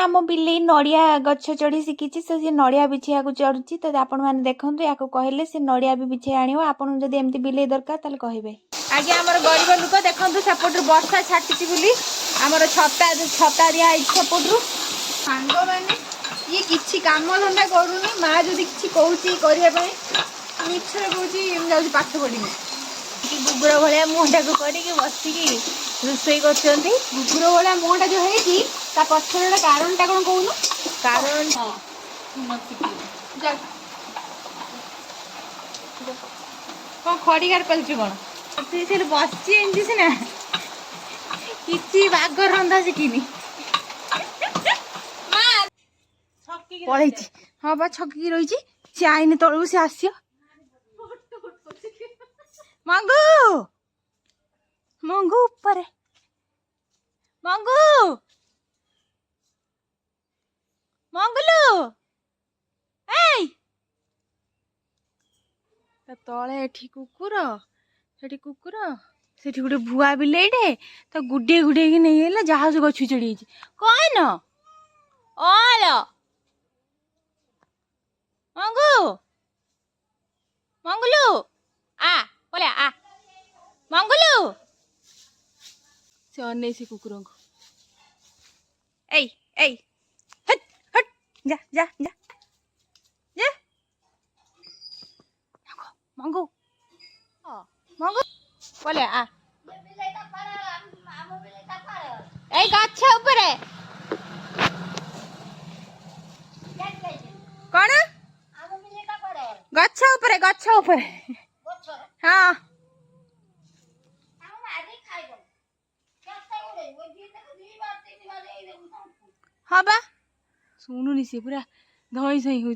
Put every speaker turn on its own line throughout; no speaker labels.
आम बिल्ली नड़िया गछ चढ़ी शिखी से नड़िया बिछेया चढ़ुची तो आपण मैंने देखूँ या कहले से नड़िया भी बिछे आण आपन जब एमती बिल्ली दरकार ताले कहे आगे आम गरीब लोक देखते सेपटू वर्षा छाटी बोली आमर छता छता दिया सेपटू सांग मैंने ये किसी कम धंदा करूनी माँ जदि किसी कौन करने मिछर कौन जाऊँ पाठ पढ़ी गुगुर भाया मुहटा को करके बसिकी रोषे कर गुगुर भाया मुहटा जो है पछर कारण टा कौन कहून कारण कौन खड़ीगार कर कौन बस एमती सीना कि बाघ रंधा शिखिनी पलि हाँ बा छकी रही सी आईने तलू सी आस मंगू मंगू ऊपर मंगू मंगलू ए तले एठी कुकुर से गोटे भुआ बिलेटे तो गुडे गुडे की नहीं है जहाज गछ चढ़ी कौन ओल मंगू मंगलू आ बोले आ मंगलू से अने से कुकुर को ए हट हट जा जा जा जा मंगू मंगू बोले आ ए गछ ऊपर कौन गछ ऊपर हाँ हाँ बा शुणुनी सी पूरा धई सही हो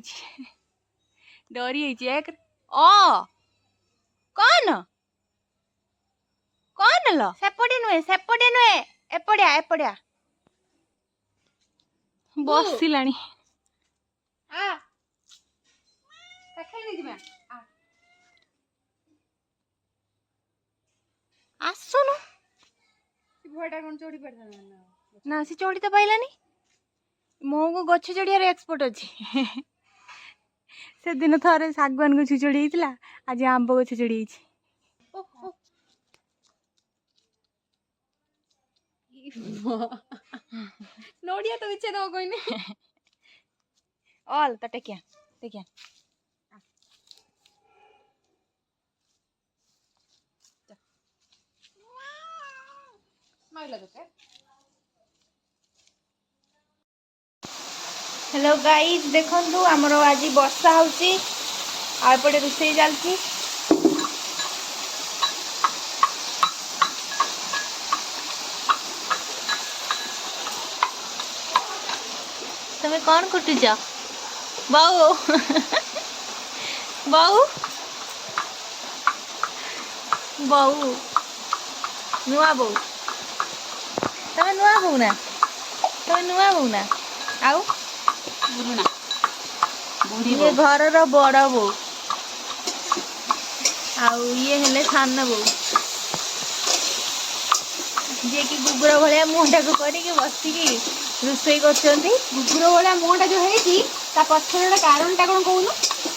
डरी एक कौन कौन लो सेपटे नुहे एपड़िया एपड़िया बसिलानी आसुनु ना सी चढ़ी तो पाइलानी मो को गछ चढ़ियार एक्सपर्ट अच्छी से दिन थरे सागवान गछ चढ़ी आज आंब गछ चढ़ी नोडिया तो बिछे दो कोई नहीं ऑल तो टेकिया टेकिया हेलो गाइस देखंतु हमर आज वर्षा होची आ पड़े रुसई चलती तमे कौन कुटुच बाऊ बाऊ बाऊ नुआ बाऊ तमे नुआ बाऊ ना आउ ये घर बड़ बो आउ ये हेले सान बो जे कि गुगुर भाया मुहटा को करके बसिकी रोषे कर गुगुर भाया मुहटा जो है पछर कारण टा कौन कहून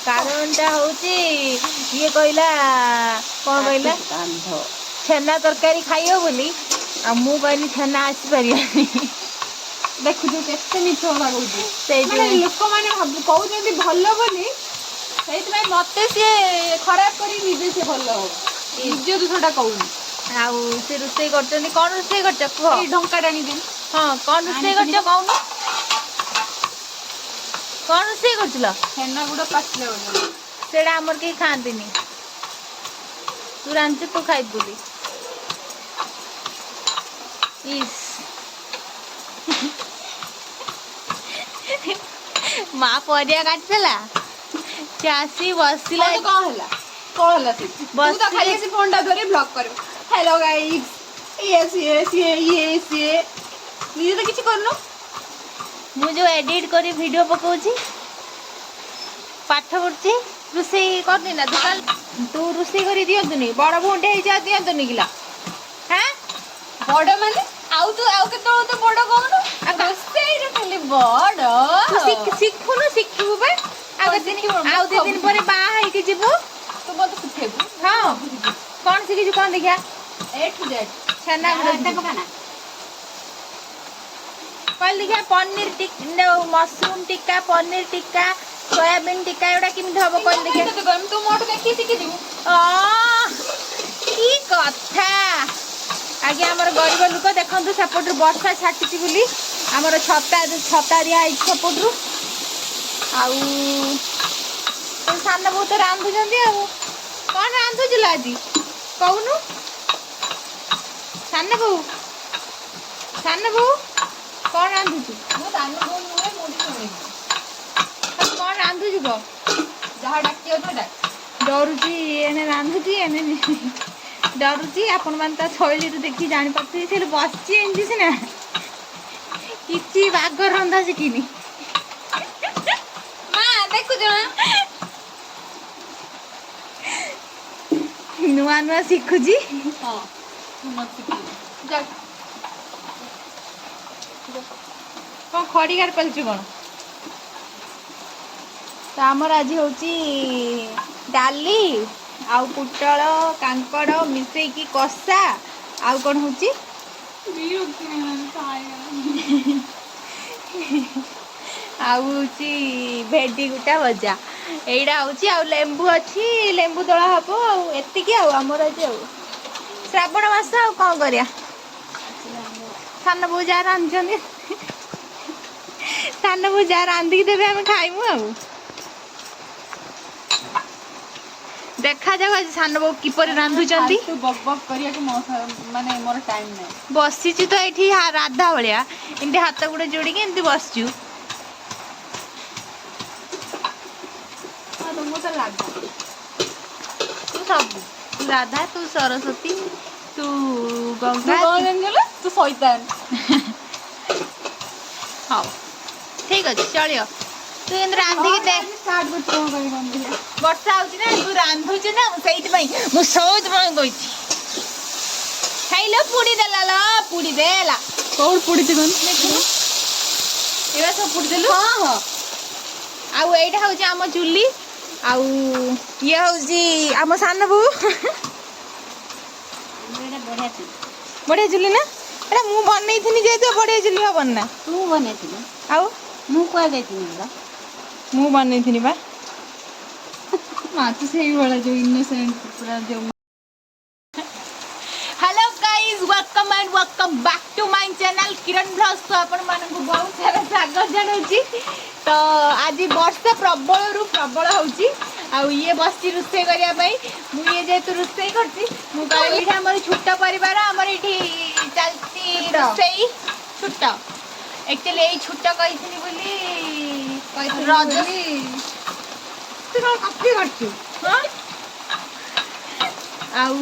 कारण टा हूँ ये कहला कौन कहला छेना तरकारी खाइयो बोली आ मु कहनी छेना आसी पार देखु केते मिछ होला कहूँ लोक मैंने कहते भल बोली मत सी खराब कर निजे से भल हम निज दूसरा कहून आउ से रोषे कर कौन रोषे कर ढंका टाणी दे हाँ कौन रोषे कर कौन कौन रोषे कर छेना गुड़ा पाचला से आमर कहीं खाती तू रांचु तू खाई बोली माँ परिया काटला से आसी बसला कौन बस खाली से फोन धरी ब्लॉग कर हेलो गाइस ये निजे तो किसी करनो मु जो एडिट करी वीडियो पकाउची पाठ पढ़ची रोषे कर देना दुकान तू रोषे कर दियंतुनी बड़ भोंटे हो जा दियंतुनी किला हैं बड़ माने आउ तो आउ के तो बड़ कहनु आ रोषे रे
ବଡ
ଶିଖୁନୁ ଶିଖିବୁ ବା ଆଉ ଦି ଦିନ ପରେ ବାହା ହେଇକି ଯିବୁ
ତୁ ମତେ ଶିଖେଇବୁ।
ହଁ କଣ ଶିଖିଛୁ କଣ ଦେଖିଆ
A to Z
ଛେନା କହିଲି ଦେଖିଆ ପନିର ଟିକ୍କା ମସରୁମ ଟିକ୍କା ପନିର ଟିକ୍କା ସୋୟାବିନ ଟିକ୍କା ଏଗୁଡା କେମିତି ହବ କହିଲି ଦେଖିଆ
ତୁ ମୋଠୁ ଦେଖି ଶିଖିଯିବୁ।
କି କଥା ଆଜ୍ଞା ଆମର ଗରିବ ଲୋକ ଦେଖନ୍ତୁ ସେପଟରୁ ବର୍ଷା ଛାଟିଛି ବୋଲି ଆମର ଛତା ଦିଆ ହେଇଛି ସେପଟରୁ ଆଉ ସାନ ବୋଉ ତ ରାନ୍ଧୁଛନ୍ତି ଆଉ କଣ ରାନ୍ଧୁଥିଲ ଆଜି କହୁନୁ ସାନ ବୋଉ କଣ ରାନ୍ଧୁଛୁ?
ମୁଁ ସାନ ବୋଉ ନୁହେଁ ମୁଁ ବି ଶୁଣିବି
କଣ ରାନ୍ଧୁଛୁ କହ
ଯାହା ଡାକିବ ତ ଡାକ
ଡରୁଛି ଏଣେ ରାନ୍ଧୁଛି ଏଣେ ଡରୁଛି ଆପଣ ମାନେ ତା ଶୈଳୀରୁ ଦେଖି ଜାଣିପାରୁଥିବେ ସେ ବସିଛି ଏମିତି ସିନା କିଛି ବାଗ ରନ୍ଧା ଶିଖିନି
ମା ଦେଖୁଛୁ ନା
ନୂଆ ନୂଆ ଶିଖୁଛି
ହଁ
କଣ ଖଡ଼ିଗାର ପାଲିଛୁ କଣ ତ ଆମର ଆଜି ହଉଛି ଡାଲି ଆଉ ପୋଟଳ କାଙ୍କଡ଼ ମିଶେଇକି କଷା ଆଉ କଣ ହଉଛି ଆଉ ହଉଛି ଭେଣ୍ଡି ଗୋଟା ଭଜା ଏଇଟା ହଉଛି ଆଉ ଲେମ୍ବୁ ଅଛି ଲେମ୍ବୁ ଦଳା ହବ ଆଉ ଏତିକି ଆଉ ଆମର ଆଜି ଆଉ ଶ୍ରାବଣ ମାସ ଆଉ କଣ କରିବା ସାନ ବୋଉ ଯାହା ରାନ୍ଧିଛନ୍ତି ସାନ ବୋଉ ଯାହା ରାନ୍ଧିକି ଦେବେ ଆମେ ଖାଇମୁ ଆଉ ଦେଖାଯାଉ ଆଜି ସାନ ବୋଉ କିପରି ରାନ୍ଧୁଛନ୍ତି
ତୁ ବକ୍ ବକ୍ କରିବାକୁ ମାନେ ମୋର ଟାଇମ୍ ନାହିଁ
ବସିଛୁ ତ ଏଇଠି ରାଧା ଭଳିଆ ଏମିତି ହାତ ଗୋଡ଼ ଯୋଡ଼ିକି ଏମିତି ବସିଛୁ
ମୁଁ ତ ରାଧା
ତୁ ସବୁ ତୁ ରାଧା ତୁ ସରସ୍ୱତୀ ତୁ ଗଙ୍ଗା
ତୁ ଶଇତାନ
ହଉ ଠିକ ଅଛି ଚଳିବ ତୁ ଏମିତି ରାନ୍ଧିକି ଦେ ବର୍ଷା ହଉଛି ନା ତୁ ରାନ୍ଧୁଛୁ ନା ସେଇଥିପାଇଁ ମୁଁ ସବୁଥିପାଇଁ କହିଛି ଖାଇଲ ପୁଡ଼ି ଦେଲା ଲ ପୁଡ଼ି ଦେଲା
କୋଉଠି ପୋଡ଼ିଛି କଣ
ଏଇଟା ସବୁ ପୁଡ଼ି ଦେଲୁ
ହଁ ହଁ
ଆଉ ଏଇଟା ହଉଛି ଆମ ଚୁଲି ଆଉ ଇଏ ହଉଛି ଆମ ସାନ ବୋଉ ବଢିଆ ଚୁଲି ନା ଏଟା ମୁଁ ବନେଇଥିଲି ଯେହେତୁ ବଢିଆ ଚୁଲି ହବନି ନା
ତୁ ବନେଇଥିଲୁ
ଆଉ
ମୁଁ କୁଆଡେ ଯାଇଥିଲି
ମୁଁ ବନେଇଥିଲି ବା
ମା ତୁ ସେଇଭଳିଆ ଯୋଉ ଇନୋସେଣ୍ଟ ପୁରା ଯୋଉ
hello guys welcome and welcome back to my channel Kiran blogs को आपण मानकु बहुत सारा स्वागत जनाउची तो आज वर्षा प्रबल होउची आ ये बसी रुसे करिया पई मु ये जेतु रुसे करती मु कहली हमर छोटा परिवार हमर इठी चलती रुसेई छोटा एक्चुअली एई छोटा कहिथिनी बोली रज तू कौन कॉपी करछु हां आउ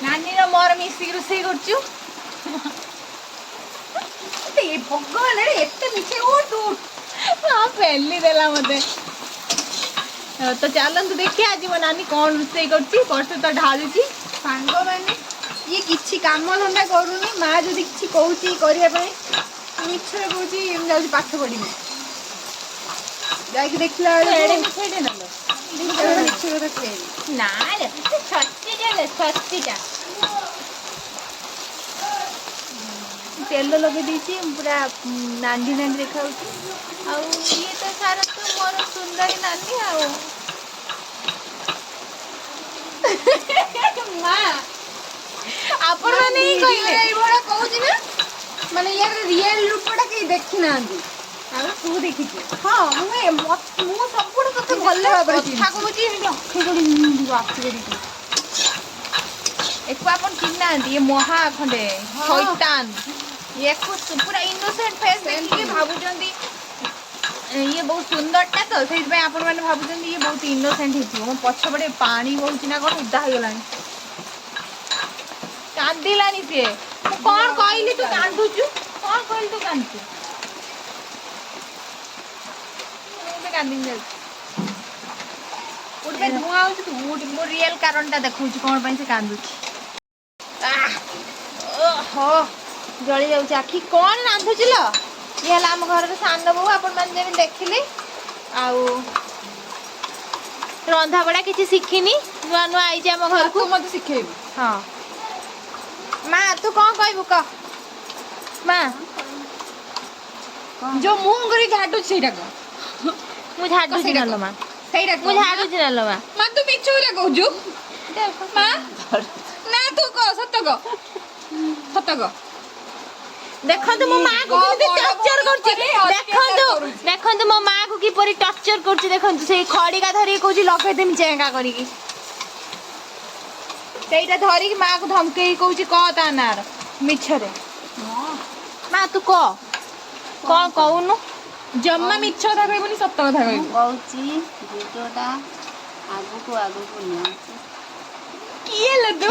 नानी र मोर मिसिक रोषेई करछु ए भगवान रे एते मिछे उठ हां पहली देला मते तो चलंतु देखि आज मो नानी कोन रोषेई करछि वर्ष तो ढालुची
सांग माने ये किछि काम धंदा करूनी माँ जदि किछि कहूची करिया पई मिछरे कहूची हम जाउची पाठ पढिबी जाई कि देखला
एडे मिछे दे नलो
मिछरे तो कहली
ना रे छत्तीटा तेल लगे दीची पूरा नांदी नांदी देखा आउ ये तो सारा तो मोर सुंदर नानी आउ
माँ
आपण माने ही कहले
एई बडा कहूची ना माने यार रियल रूपटा के देखि नांदी
आउ तू देखिछी
हां मु सबुड कथा भले भाबरे
कथा कहूची एमी अखे जोडी आखि जोडी एको अपन चिन्ना ये महा खंडे शैतान ये को पूरा इनोसेंट फेस देखि भाबुचंदी ये बहुत सुंदरटा तो सेहि पे आपण माने भाबुचंदी ये बहुत इनोसेंट हिथि मो पछ बडे पानी होउची ना कोन उदा हो गलानी कांदिलानी से कोन कहली तू कांदुचु कोन कहली तू कांदुचु मैं कांदिन जा उठबे धुआ होउची तू उठ मो रियल कारणटा देखौची कोन पई से कांदुची ओहो जली जाऊँ आखि कौन रांधुल ये ହେଲା ଆମ ଘରର ସାନ ବୋଉ ଆପଣ ମାନେ ଯେମିତି ଦେଖିଲେ ଆଉ ରନ୍ଧା ବଢା କିଛି ଶିଖିନି ନୂଆ ନୂଆ ଆଇଛି ଆମ ଘରକୁ
ମତେ ଶିଖେଇବି
ହଁ ମା ତୁ କଣ କହିବୁ କହ ମା
ଯୋଉ ମୁହଁ କରି ଝାଡୁଛି ସେଇଟା କହ
ମୁଁ ଝାଡୁଛି
ସେଇଟା
ନଲ
କହ।
ମା
ସେଇଟା
ମୁଁ ଝାଡୁଛି ନଲ ମା
ମା ତୁ ମିଛ କଥା କହୁଛୁ ମା ନା ତୁ କହ ସତ କହ
ଦେଖନ୍ତୁ ମୋ ମା କୁ କେମିତି ଟର୍ଚର କରୁଛି ଦେଖନ୍ତୁ ଦେଖନ୍ତୁ ମୋ ମା କୁ କିପରି ଟର୍ଚର କରୁଛି ଦେଖନ୍ତୁ ସେଇ ଖଡିକା ଧରିକି କହୁଛି ଲଗେଇଦେମି ଚେଙ୍ଗା କରିକି ସେଇଟା ଧରିକି ମା କୁ ଧମକେଇ କହୁଛି କ ତା ନାଁର ମିଛରେ ମା ତୁ କହ କଣ କହୁନୁ
ଜମା ମିଛ କଥା କହିବୁନି ସତ କଥା କହିବୁ
କହୁଛି ଭିଡ଼ିଓଟା ଆଗକୁ ନିଅ
କିଏ ଲୋ ତୁ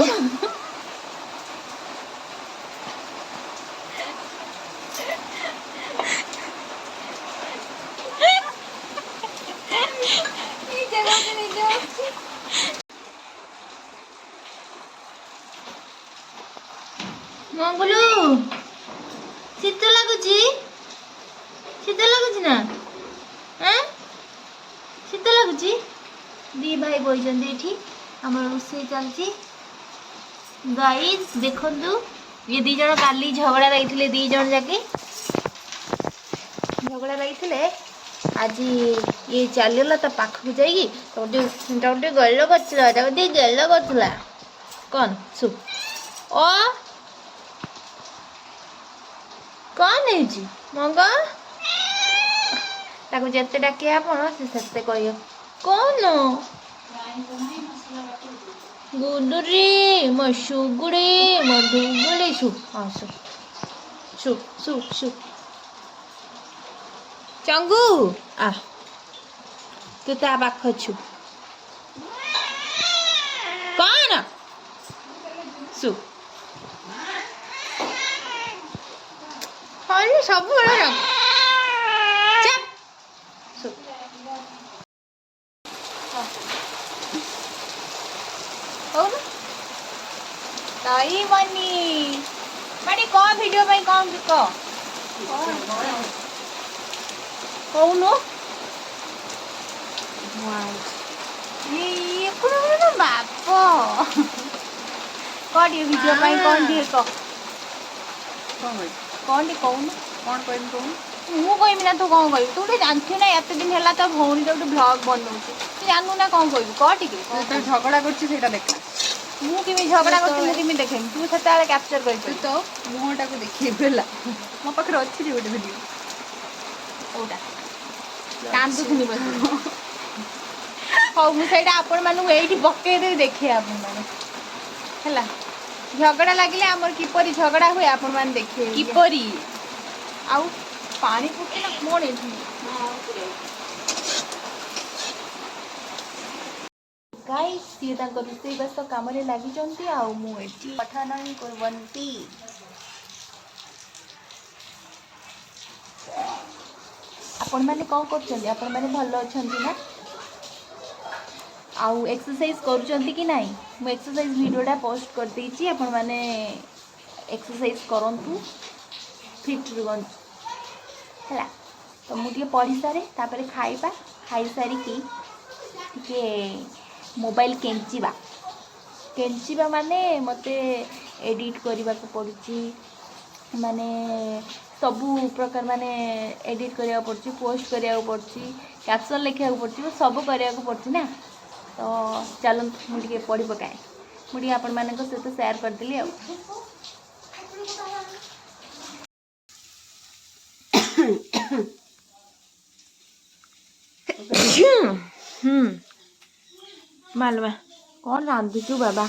ମଙ୍ଗୁଲୁ ଶୀତ ଲାଗୁଛି ନା ଶୀତ ଲାଗୁଛି ଦି ଭାଇ ବଇଛନ୍ତି ଏଠି ଆମର ରୋଷେଇ ଚାଲିଛି ଗାଇସ୍ ଦେଖନ୍ତୁ ये दी जन काली झगड़ा रही दी जन जाके झगड़ा रही आज ये चलला ता पाखक जाइए गल कर कौन सु ओ कौन है जी मंगा ताको जत्ते डाके आपण से सत्ते कहियो कौन गुडुरी मो सुगुड़ी मो डुगुड़ी सु हाँ सु सु सु सु चंगू आ तू ता पाख छु कौन सु अरे सब बड़ा चप सु ताई मनी माने कौन वीडियो में कौन को कौन ये कौन बाप कौन ये वीडियो में कौन दिए को कौन दी कौन
कौन कहमी कहूँ
मु कहमी ना तू कौन कहू तू तो जानछु ना एत दिन है तो भौणी गोटे ब्लॉग बनाऊ तू जानू ना कौन कहू कह टिके
तो झगड़ा कर देखा
ମୁଁ କେମିତି ଝଗଡ଼ା କରୁଛି ମୁଁ କେମିତି ଦେଖେଇମି ତୁ ସେତେବେଳେ କ୍ୟାପଚର
ତୁ
କରିଛୁ
ତ ମୁହଁଟାକୁ ଦେଖେଇବୁ ହେଲା ମୋ ପାଖରେ ଅଛି ଯେ ଗୋଟେ ଭିଡ଼ିଓ
କୋଉଟା କାନ୍ଦୁଥିନି ବସି ହଉ ମୁଁ ସେଇଟା ଆପଣମାନଙ୍କୁ ଏଇଠି ପକେଇଦେବି ଦେଖିବେ ଆପଣମାନେ ହେଲା ଝଗଡ଼ା ଲାଗିଲେ ଆମର କିପରି ଝଗଡ଼ା ହୁଏ ଆପଣମାନେ ଦେଖିବେ
କିପରି
ଆଉ ପାଣି ପକେଇଲା କ'ଣ ଏଠି गाइस ये तांको रोषेईबास काम लगी पठन करवंती आपण माने कौन कर आपण माने भल अछंती ना आउ एक्सरसाइज करूचंती कि नहीं मु एक्सरसाइज वीडियोटा पोस्ट कर देछि आपण माने एक्सरसाइज करंतु फिट रुहंतु हैला तो मुझे पढ़ी सारे तापर खाइबा खाई सारी के मोबाइल केंचिबा माने मते एडिट करने को पड़ुची माने सबू प्रकार माने एडिट करने पड़ुची पोस्ट करने पड़ुची कैप्शन लिखा पड़ुची सब करने पड़ुची ना तो चलो मुझे पढ़ी पकाए मुझे आपण मान सहित शेयर करदेली मालवा कौन रांधुचु बाबा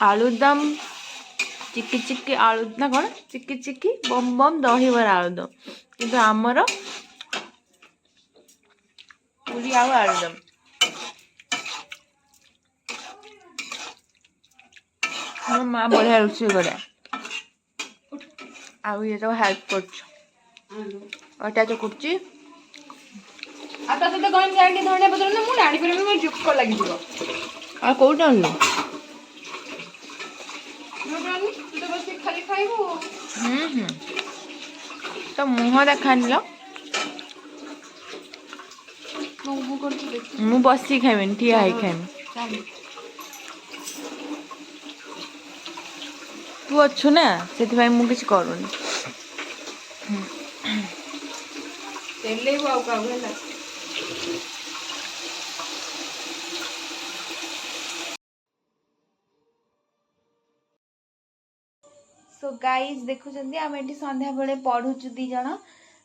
आलूदम चिकी चिकी आलू ना कौन चिकी चिकी बम बम दही बरा आलूदम किंतु आमर पूरी आउ आलूदम मोर माँ बढ़िया रोषे करे आउ ये सब हेल्प करटा चकुची
आता तो कौन जाएंगे धनिया पत्र ना मुझे आनी पड़ेगा मैं जुक को लगी जीव
आ कोड आनु
तू तो बस खाली खा ଖାଇବୁ।
ତ ମୁହଁ ଦେଖାଣିଲ।
ମୁଁ କରୁଛି ଦେଖି।
ମୁଁ ବସିକି ଖାଇବିନି, ଠିଆ ହେଇ ଖାଇବି। ତୁ ଅଛୁ ନା, ସେଥିପାଇଁ ମୁଁ କିଛି କରୁନି।
ତେଲେଇବୁ ଆଉ କାହାକୁ ହେଲା।
ସୋ ଗାଇଜ୍ ଦେଖୁଛନ୍ତି ଆମେ ଏଠି ସନ୍ଧ୍ୟାବେଳେ ପଢୁଛୁ 2 ଜଣ।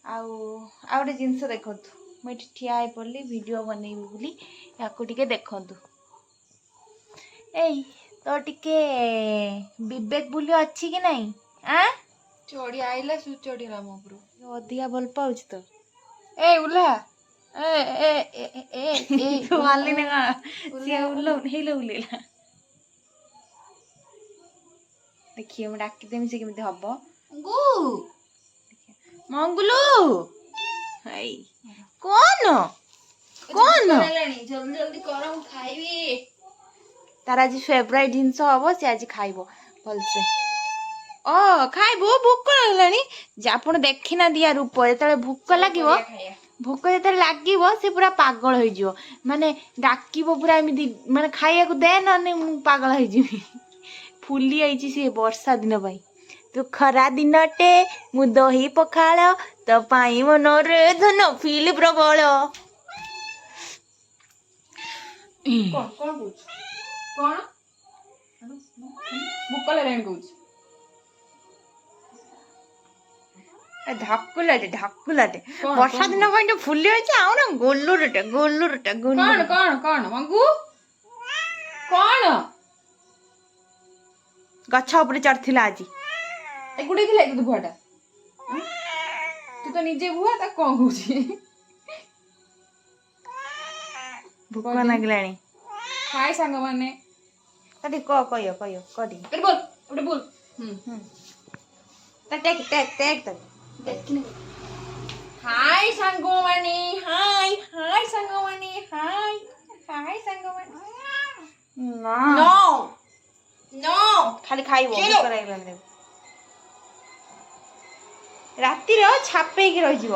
ଆଉ ଗୋଟେ ଜିନିଷ ଦେଖନ୍ତୁ, ମୁଁ ଏଠି ଠିଆ ହେଇ ପଡ଼ିଲି ଭିଡ଼ିଓ ବନେଇବି ବୋଲି। ୟାକୁ ଟିକେ ଦେଖନ୍ତୁ। ଏଇ ତ ଟିକେ ବିବେକ ବୋଲି ଅଛି କି ନାଇଁ? ଆଁ
ଚଢି ଆଇଲା ସୁ ଚଢିଲା ମୋ ଉପରୁ।
ଅଧିକା ଭଲ ପାଉଛି ତ।
ଏ ଉଲା
ତୁ ମାରିଲିନି କଣ? ସିଏ ହେଇଲେ ଉଲେଇଲା। ଦେଖିଏ ମୁଁ ଡାକିଦେମି ସେ କେମିତି ହବ। ମଙ୍ଗୁଲୁ ହେଇ କଣ
ଜଲ୍ଦି ଜଲ୍ଦି କର ମୁଁ ଖାଇବି।
ତାର ଆଜି ଫେଭରାଇଟ ଜିନିଷ ହବ, ସେ ଆଜି ଖାଇବ ଭଲସେ। ଖାଇବ, ଭୋକ ଲାଗିଲାଣି। ଆପଣ ଦେଖିନାହାନ୍ତି ୟା ରୂପ। ଯେତେବେଳେ ଭୋକ ଯେତେବେଳେ ଲାଗିବ ସେ ପୁରା ପାଗଳ ହେଇଯିବ। ମାନେ ଡାକିବ ପୁରା ଏମିତି, ମାନେ ଖାଇବାକୁ ଦେ, ନହେଲେ ମୁଁ ପାଗଳ ହେଇଯିବି। ଫୁଲି ଯାଇଛି ସିଏ ବର୍ଷା ଦିନ ପାଇଁ। ତୁ ଖରା ଦିନଟେ ମୁଁ ଦହି ପଖାଳ, ତ ପାଇଁ ମନରେ ଧନ ଫିଲ ପ୍ରବଳ।
କଣ କହୁଛୁ? କଣ ଭୋକ ଲାଗିଲାଣି କହୁଛି?
ଢାକୁଲାଟେ ବର୍ଷା ଦିନ ପାଇଁ ଟିକେ ଫୁଲି ଅଛି। ଆଉ ନା ଗୋଲୁରୁଟେ
କଣ ମଙ୍ଗୁ କଣ
ଗଛ ଉପରେ ଚଢିଥିଲା ଆଜି।
ଏଗୁଡେ ଥିଲା କି ଭୁଆ ଟା? ତୁ ତ ନିଜେ ଭୁଆ, ତାକୁ କଣ କହୁଛି?
ଭୋକ ଲାଗିଲାଣି।
ହାय ସାଙ୍ଗମାନେ।
କହିବ କଟି
ଗୋଟେ ବୋଲ। ହାय ସାଙ୍ଗମାନେ, ହାय ସାଙ୍ଗମାନେ, ହାୟ ସାଙ୍ଗମାନେ। नो
ଖାଲି ଖାଇବ। ରାତିରେ ଛାପେଇକି ରହିଯିବ।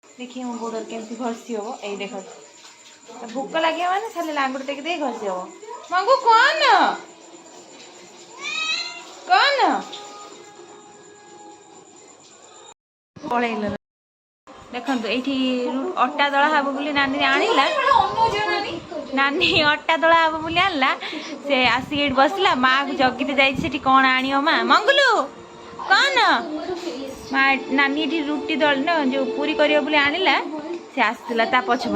ଦେଖିଏ ମୋ ଗୋଡରେ କେମିତି ଘଷି ହବ। ଏଇ ଦେଖ, ଭୋକ ଲାଗିବ ମାନେ ଖାଲି ଲାଙ୍ଗୁଡ ଟେକି ଦେଇ ଘଷି ହବ। ମଙ୍ଗୁ କଣ ପଳେଇଲ। ଦେଖନ୍ତୁ ଏଇଠି ଅଟା ଦଳା ହବ ବୋଲି ନାନୀ ଆଣିଲା। ନାନୀ ଅଟା ଦଳା ହବ ବୋଲି ଆଣିଲା। ସେ ଆସିକି ଏଇଠି ବସିଲା। ମା କୁ ଜଗିତେ ଯାଇଛି ସେଠି କଣ ଆଣିବ ମା। ମଙ୍ଗୁଲୁ କଣ ମା? ନାନୀ ଏଠି ରୁଟି ଯୋଉ ପୁରୀ କରିବ ବୋଲି ଆଣିଲା। ସେ ଆସିଥିଲା ତା ପଛେ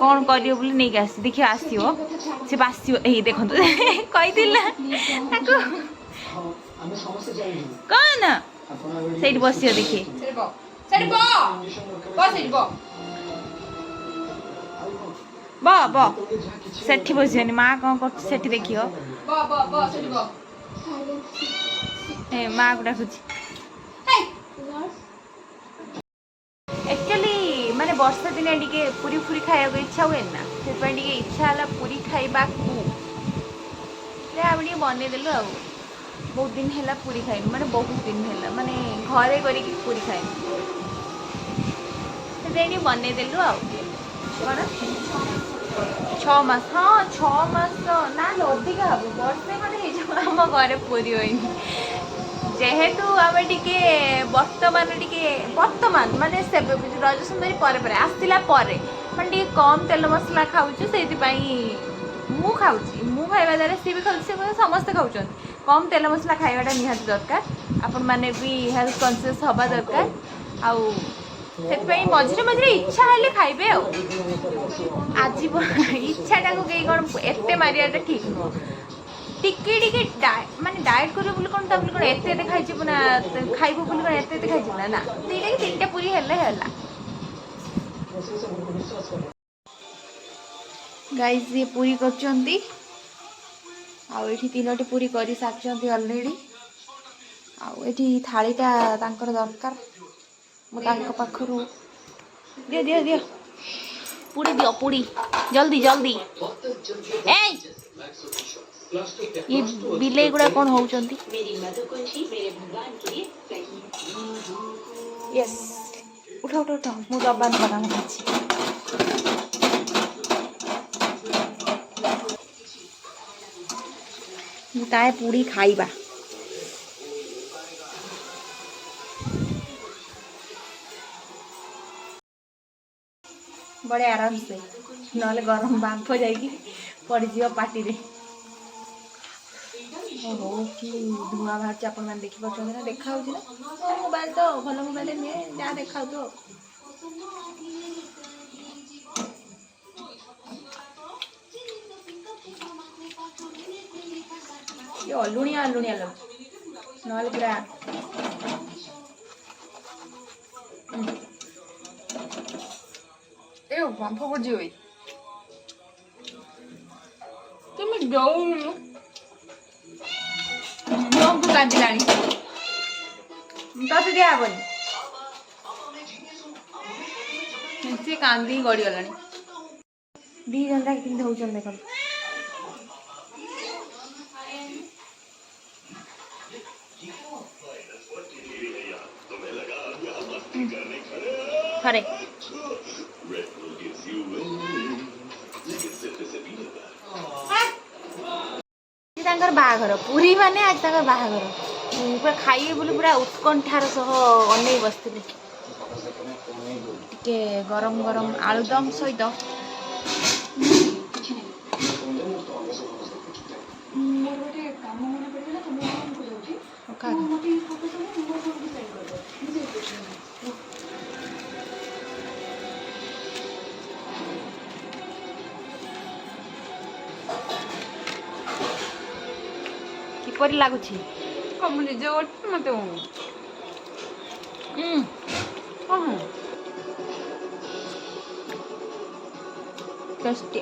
କଣ କରିବ ବୋଲି ନେଇକି ଆସିଛି। ଦେଖିବ ଆସିବ, ସେ ବାସିବ। ଏଇ ଦେଖନ୍ତୁ କହିଥିଲା ତାକୁ। କଣ ସେଇଠି ବସିବ ଦେଖିଏ। ବ ସେଠି ବସିବନି। ମା କଣ କରୁଛି ସେଠି ଦେଖିବ। ମା କୁ ଡାକୁଛି। ଆକ୍ଚୁଆଲି ମାନେ ବର୍ଷା ଦିନେ ଟିକେ ପୁରୀ ଫୁରୀ ଖାଇବାକୁ ଇଚ୍ଛା ହୁଏ ନା, ସେଥିପାଇଁ ଟିକେ ଇଚ୍ଛା ହେଲା ପୁରୀ ଖାଇବାକୁ। ଆମେ ଟିକେ ବନେଇଦେଲୁ ଆଉ। ବହୁତ ଦିନ ହେଲା ପୁରୀ ଖାଇନୁ, ମାନେ ବହୁତ ଦିନ ହେଲା, ମାନେ ଘରେ କରିକି ପୁରୀ ଖାଇନୁ। ସେଥିପାଇଁ ଟିକେ ବନେଇଦେଲୁ ଆଉ। କଣ 6 ମାସ? ହଁ 6 ମାସ ନା ଅଧିକା ହବ, ବର୍ଷେ ଖଣ୍ଡେ ହେଇଯିବ ଆମ ଘରେ ପୁରୀ ହୋଇନି। ଯେହେତୁ ଆମେ ଟିକେ ବର୍ତ୍ତମାନ ମାନେ ରଜ ସୁନ୍ଦରୀ ପରେ ଆସିଲା ପରେ ମାନେ ଟିକେ କମ୍ ତେଲ ମସଲା ଖାଉଛୁ। ସେଇଥିପାଇଁ ମୁଁ ଖାଉଛି, ମୁଁ ଖାଇବା ଦ୍ୱାରା ସିଏ ବି ଖାଉଛି, ସମସ୍ତେ ଖାଉଛନ୍ତି। କମ୍ ତେଲ ମସଲା ଖାଇବାଟା ନିହାତି ଦରକାର। ଆପଣମାନେ ବି ହେଲ୍ଥ କନସିୟସ୍ ହେବା ଦରକାର। ଆଉ ସେଥିପାଇଁ ମଝିରେ ଇଚ୍ଛା ହେଲେ ଖାଇବେ ଆଉ। ଆଜି ଇଚ୍ଛାଟାକୁ କେହି କଣ ଏତେ ମାରିବାଟା ଠିକ୍ ନୁହଁ। ଟିକେ ମାନେ ଡାଏଟ୍ କରିବ ବୋଲି କଣ, ତା ବୋଲି କଣ ଏତେ ଖାଇଯିବୁ ନା, ଖାଇବୁ ବୋଲି କଣ ଏତେ ଖାଇଯିବୁ ନା। 2ଟା କି 3ଟା ପୁରୀ ହେଲେ ହେଲା। ଗାଇସ୍ ଇଏ ପୁରୀ କରୁଛନ୍ତି। ଆଉ ଏଠି 3ଟି ପୁରୀ କରିସାରିଛନ୍ତି ଅଲରେଡ଼ି। ଆଉ ଏଠି ଥାଳିଟା ତାଙ୍କର ଦରକାର। ମୁଁ ତାଙ୍କ ପାଖରୁ ଦିଅ ପୁଡ଼ି ଦିଅ, ପୁଡ଼ି ଜଲ୍ଦି। ଏଇ ये बिलेई गुड़ा कौन होउचंती यस उठा उठा उठा मु दबान बना अछि ताए पूरी खाइबा बड़े आराम से नले गरम बांफ जाइए पड़ीज पार्टी रे ओहो कि धुआं बाहर आपण मैंने देखी पार्टी ना देखा ना मोबाइल तो भल मोबाइल नुहे जहाँ देखा तो ये अलुणिया अलुणिया लग ना पूरा
ए बांफ पड़जी भाई तुम जाऊन
मुझको कांदिलानी तसे दिया हेबनी से कांदी गड़ी गलानी दी जनता केमती होउछन देखो खरे बाहाघर पूरी माने आज तक बाहाघर पूरा खाइए बोली पूरा उत्कंठार सह अनै बसते टे गरम गरम आलुदम सहित किपरि लागुछि
कम निजे गोटे मत
टेस्टी